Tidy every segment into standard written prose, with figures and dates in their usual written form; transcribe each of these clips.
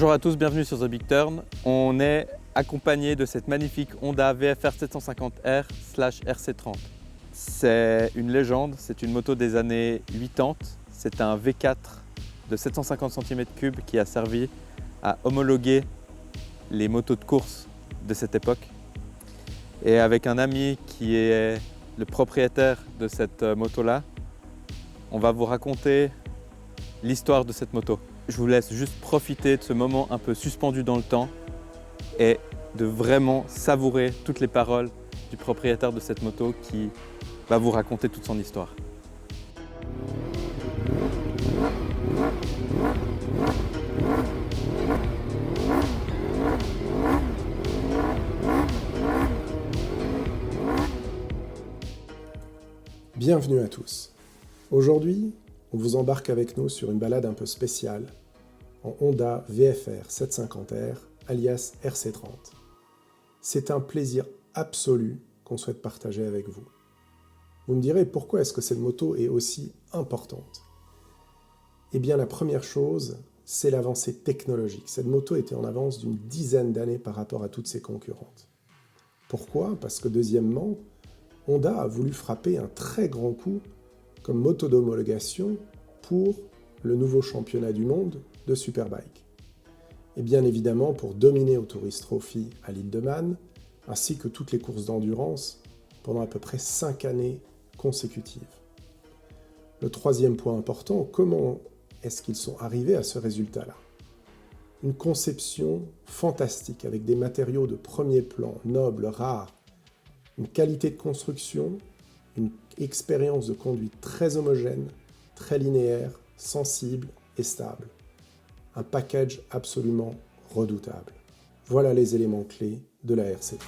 Bonjour à tous, bienvenue sur The Big Turn. On est accompagné de cette magnifique Honda VFR 750R/RC30. C'est une légende, c'est une moto des années 80. C'est un V4 de 750 cm3 qui a servi à homologuer les motos de course de cette époque. Et avec un ami qui est le propriétaire de cette moto-là, on va vous raconter l'histoire de cette moto. Je vous laisse juste profiter de ce moment un peu suspendu dans le temps et de vraiment savourer toutes les paroles du propriétaire de cette moto qui va vous raconter toute son histoire. Bienvenue à tous. Aujourd'hui, on vous embarque avec nous sur une balade un peu spéciale en Honda VFR 750R alias RC30. C'est un plaisir absolu qu'on souhaite partager avec vous. Vous me direz pourquoi est-ce que cette moto est aussi importante? Eh bien la première chose, c'est l'avancée technologique. Cette moto était en avance d'une dizaine d'années par rapport à toutes ses concurrentes. Pourquoi? Parce que deuxièmement, Honda a voulu frapper un très grand coup comme moto d'homologation pour le nouveau championnat du monde de Superbike. Et bien évidemment pour dominer au Tourist Trophy à l'île de Man, ainsi que toutes les courses d'endurance pendant à peu près 5 années consécutives. Le troisième point important, comment est-ce qu'ils sont arrivés à ce résultat-là? Une conception fantastique avec des matériaux de premier plan, nobles, rares, une qualité de construction, une expérience de conduite très homogène, très linéaire, sensible et stable. Un package absolument redoutable. Voilà les éléments clés de la RC30.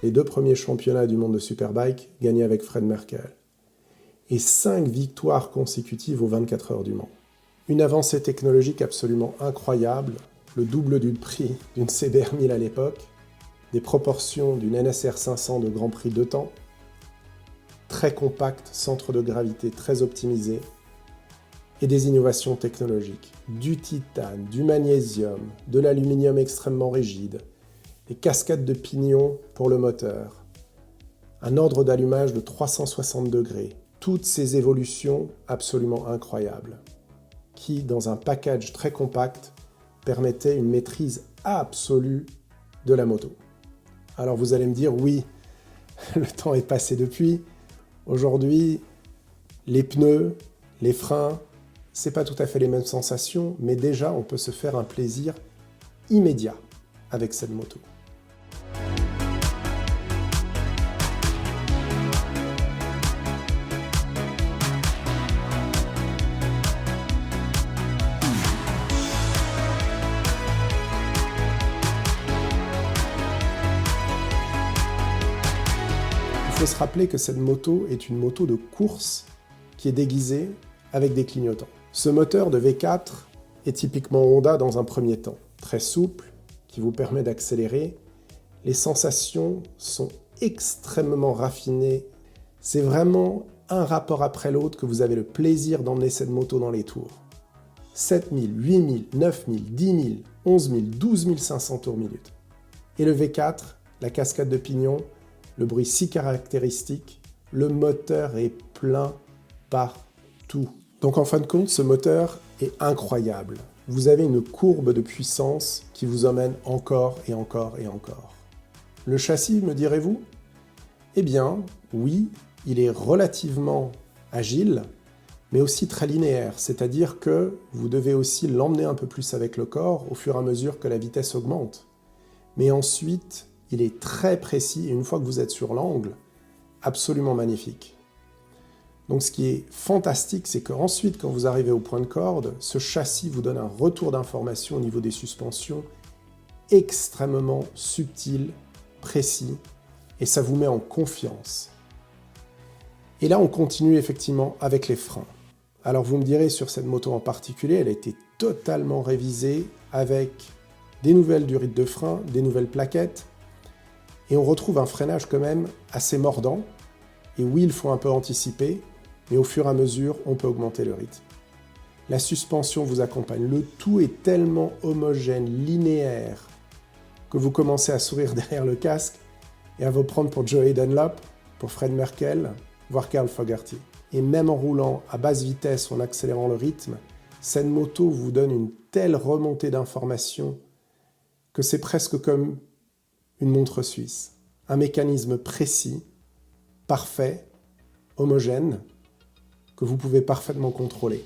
Les 2 premiers championnats du monde de Superbike gagnés avec Fred Merkel. Et 5 victoires consécutives aux 24 heures du Mans. Une avancée technologique absolument incroyable, le double du prix d'une CBR 1000 à l'époque, des proportions d'une NSR 500 de Grand Prix 2 temps, très compact, centre de gravité très optimisé, et des innovations technologiques. Du titane, du magnésium, de l'aluminium extrêmement rigide, des cascades de pignons pour le moteur, un ordre d'allumage de 360 degrés. Toutes ces évolutions absolument incroyables, qui, dans un package très compact, permettaient une maîtrise absolue de la moto. Alors vous allez me dire, oui, le temps est passé depuis. Aujourd'hui, les pneus, les freins, c'est pas tout à fait les mêmes sensations, mais déjà on peut se faire un plaisir immédiat avec cette moto. Il faut se rappeler que cette moto est une moto de course qui est déguisée avec des clignotants. Ce moteur de V4 est typiquement Honda dans un premier temps, très souple, qui vous permet d'accélérer. Les sensations sont extrêmement raffinées. C'est vraiment un rapport après l'autre que vous avez le plaisir d'emmener cette moto dans les tours. 7000, 8000, 9000, 10 000, 11 000, 12 500 tours minute. Et le V4, la cascade de pignon, le bruit si caractéristique, le moteur est plein partout. Donc en fin de compte, ce moteur est incroyable. Vous avez une courbe de puissance qui vous emmène encore et encore et encore. Le châssis, me direz-vous? Eh bien, oui, il est relativement agile, mais aussi très linéaire, c'est-à-dire que vous devez aussi l'emmener un peu plus avec le corps au fur et à mesure que la vitesse augmente. Mais ensuite, il est très précis et une fois que vous êtes sur l'angle, absolument magnifique. Donc ce qui est fantastique, c'est qu'ensuite, quand vous arrivez au point de corde, ce châssis vous donne un retour d'information au niveau des suspensions extrêmement subtil, précis, et ça vous met en confiance. Et là, on continue effectivement avec les freins. Alors vous me direz, sur cette moto en particulier, elle a été totalement révisée avec des nouvelles durites de frein, des nouvelles plaquettes, et on retrouve un freinage quand même assez mordant. Et oui, il faut un peu anticiper, mais au fur et à mesure, on peut augmenter le rythme. La suspension vous accompagne. Le tout est tellement homogène, linéaire, que vous commencez à sourire derrière le casque et à vous prendre pour Joey Dunlop, pour Fred Merkel, voire Carl Fogarty. Et même en roulant à basse vitesse ou en accélérant le rythme, cette moto vous donne une telle remontée d'informations que c'est presque comme une montre suisse. Un mécanisme précis, parfait, homogène, que vous pouvez parfaitement contrôler.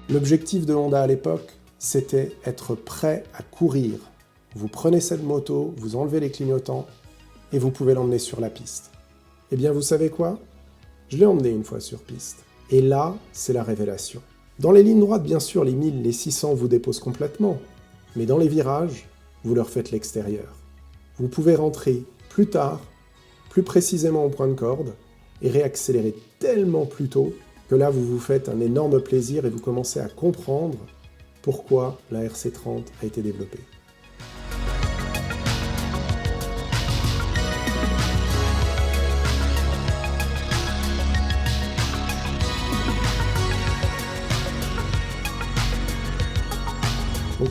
L'objectif de Honda à l'époque, c'était être prêt à courir. Vous prenez cette moto, vous enlevez les clignotants et vous pouvez l'emmener sur la piste. Eh bien, vous savez quoi? Je l'ai emmené une fois sur piste. Et là, c'est la révélation. Dans les lignes droites, bien sûr, les 1000, les 600 vous déposent complètement. Mais dans les virages, vous leur faites l'extérieur. Vous pouvez rentrer plus tard, plus précisément au point de corde, et réaccélérer tellement plus tôt que là, vous vous faites un énorme plaisir et vous commencez à comprendre pourquoi la RC30 a été développée.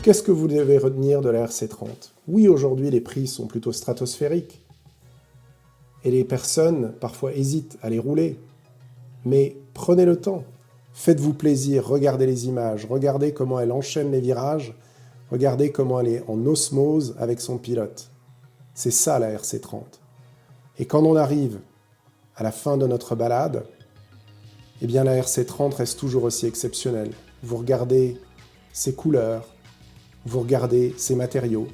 qu'est-ce que vous devez retenir de la RC30 ? Oui, aujourd'hui, les prix sont plutôt stratosphériques. Et les personnes, parfois, hésitent à les rouler. Mais prenez le temps. Faites-vous plaisir, regardez les images, regardez comment elle enchaîne les virages, regardez comment elle est en osmose avec son pilote. C'est ça la RC30. Et quand on arrive à la fin de notre balade, eh bien la RC30 reste toujours aussi exceptionnelle. Vous regardez ses couleurs, vous regardez ses matériaux,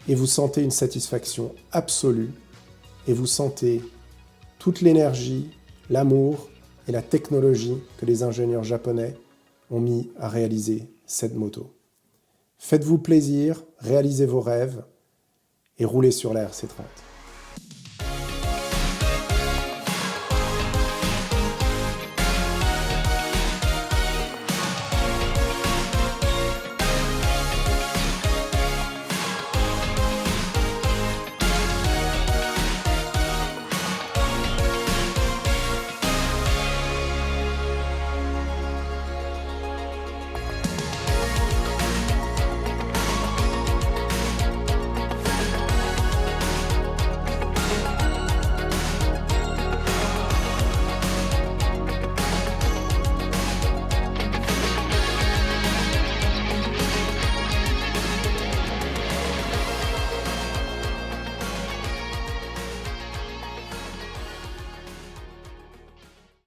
et vous sentez une satisfaction absolue, et vous sentez toute l'énergie, l'amour et la technologie que les ingénieurs japonais ont mis à réaliser cette moto. Faites-vous plaisir, réalisez vos rêves et roulez sur la RC30.